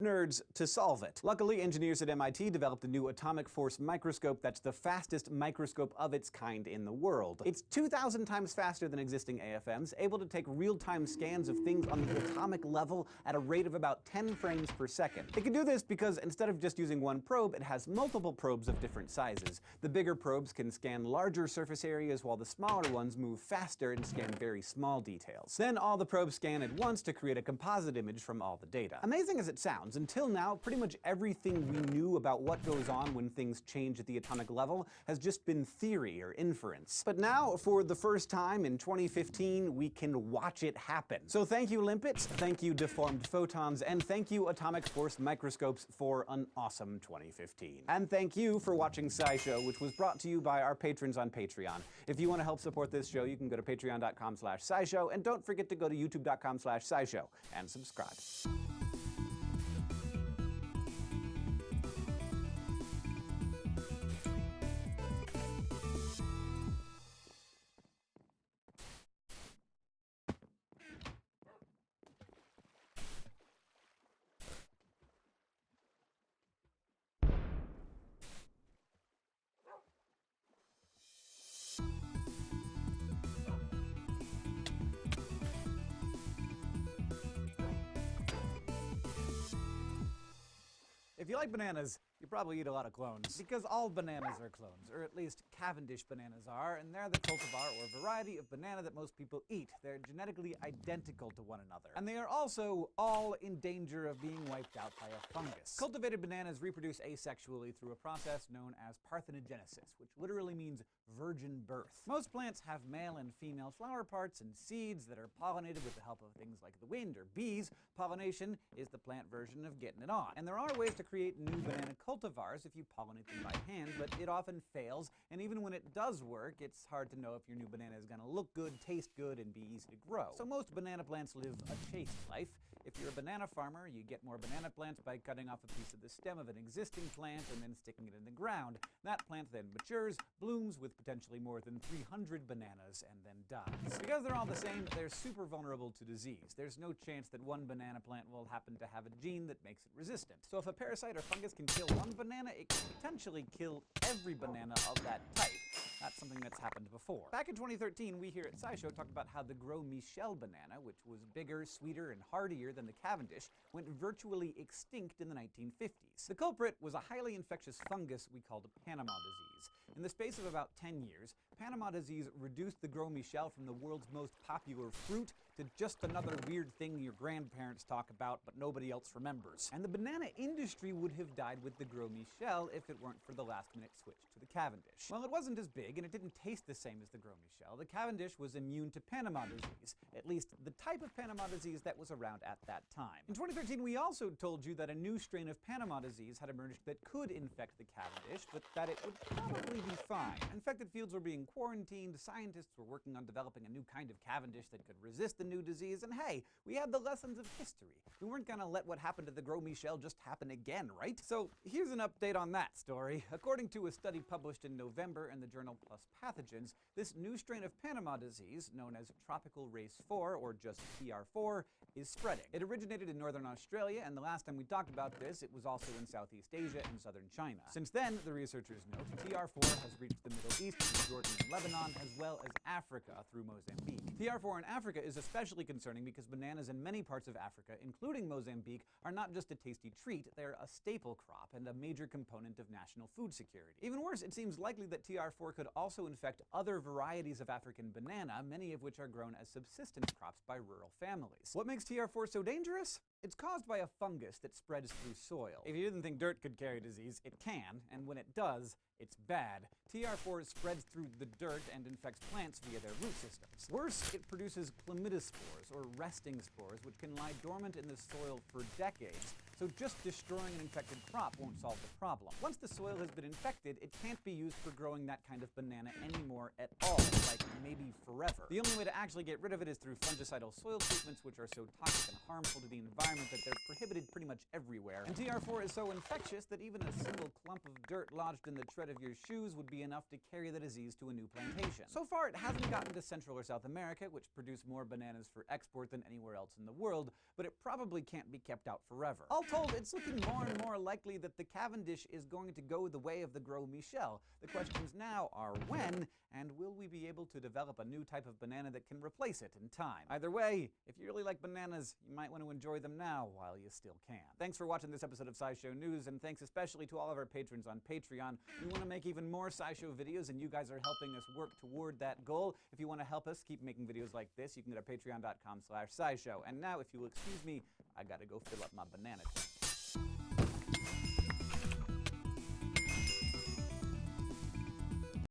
nerds to solve it. Luckily, engineers at MIT developed a new atomic force microscope that's the fastest microscope of its kind in the world. It's 2,000 times faster than existing AFMs, able to take real-time scans of things on the atomic level at a rate of about 10 frames per second. It can do this because instead of just using one probe, it has multiple probes of different sizes. The bigger probes can scan larger surface areas, while the smaller ones move faster and scan very small details. Then all the probes scan at once to create a composite image from all the data. Amazing as it sounds, until now, pretty much everything we knew about what goes on when things change at the atomic level has just been theory or inference. But now, for the first time in 2015, we can watch it happen. So thank you, Limpets, thank you, deformed photons, and thank you, atomic force microscopes, for an awesome 2015. And thank you for watching SciShow, which was brought to you by our patrons on Patreon. If you want to help support this show, you can go to patreon.com/scishow, and don't forget to go to youtube.com/scishow and subscribe. If you like bananas, you probably eat a lot of clones. Because all bananas are clones, or at least Cavendish bananas are, and they're the cultivar or variety of banana that most people eat. They're genetically identical to one another. And they are also all in danger of being wiped out by a fungus. Cultivated bananas reproduce asexually through a process known as parthenogenesis, which literally means virgin birth. Most plants have male and female flower parts and seeds that are pollinated with the help of things like the wind or bees. Pollination is the plant version of getting it on. And there are ways to create new banana cultivars if you pollinate them by hand, but it often fails, and even when it does work, it's hard to know if your new banana is going to look good, taste good, and be easy to grow. So most banana plants live a chaste life. If you're a banana farmer, you get more banana plants by cutting off a piece of the stem of an existing plant and then sticking it in the ground. That plant then matures, blooms with potentially more than 300 bananas, and then dies. Because they're all the same, they're super vulnerable to disease. There's no chance that one banana plant will happen to have a gene that makes it resistant. So if a parasite or fungus can kill one banana, it can potentially kill every banana of that type. That's something that's happened before. Back in 2013, we here at SciShow talked about how the Gros Michel banana, which was bigger, sweeter, and hardier than the Cavendish, went virtually extinct in the 1950s. The culprit was a highly infectious fungus we called Panama disease. In the space of about 10 years, Panama disease reduced the Gros Michel from the world's most popular fruit to just another weird thing your grandparents talk about but nobody else remembers. And the banana industry would have died with the Gros Michel if it weren't for the last-minute switch to the Cavendish. Well, it wasn't as big, and it didn't taste the same as the Gros Michel. The Cavendish was immune to Panama disease, at least the type of Panama disease that was around at that time. In 2013, we also told you that a new strain of Panama disease had emerged that could infect the Cavendish, but that it would probably be fine. Infected fields were being quarantined, scientists were working on developing a new kind of Cavendish that could resist the new disease, and hey, we had the lessons of history. We weren't gonna let what happened to the Gros Michel just happen again, right? So here's an update on that story. According to a study published in November in the journal PLOS Pathogens, this new strain of Panama disease, known as Tropical Race 4, or just TR4, is spreading. It originated in northern Australia, and the last time we talked about this, it was also in Southeast Asia and southern China. Since then, the researchers note, TR4 has reached the Middle East through Jordan and Lebanon, as well as Africa through Mozambique. TR4 in Africa is especially concerning because bananas in many parts of Africa, including Mozambique, are not just a tasty treat, they're a staple crop and a major component of national food security. Even worse, it seems likely that TR4 could also infect other varieties of African banana, many of which are grown as subsistence crops by rural families. What makes TR4 so dangerous? It's caused by a fungus that spreads through soil. If you didn't think dirt could carry disease, it can, and when it does, it's bad. TR4 spreads through the dirt and infects plants via their root systems. Worse, it produces chlamydospores, or resting spores, which can lie dormant in the soil for decades, so just destroying an infected crop won't solve the problem. Once the soil has been infected, it can't be used for growing that kind of banana anymore at all, like maybe forever. The only way to actually get rid of it is through fungicidal soil treatments, which are so toxic and harmful to the environment that they're prohibited pretty much everywhere. And TR4 is so infectious that even a single clump of dirt lodged in the tread of your shoes would be enough to carry the disease to a new plantation. So far, it hasn't gotten to Central or South America, which produce more bananas for export than anywhere else in the world, but it probably can't be kept out forever. All told, it's looking more and more likely that the Cavendish is going to go the way of the Gros Michel. The questions now are when, and will we be able to develop a new type of banana that can replace it in time? Either way, if you really like bananas, you might want to enjoy them now while you still can. Thanks for watching this episode of SciShow News, and thanks especially to all of our patrons on Patreon. We want to make even more SciShow videos, and you guys are helping us work toward that goal. If you want to help us keep making videos like this, you can go to patreon.com/scishow. And now, if you'll excuse me, I gotta go fill up my banana tank.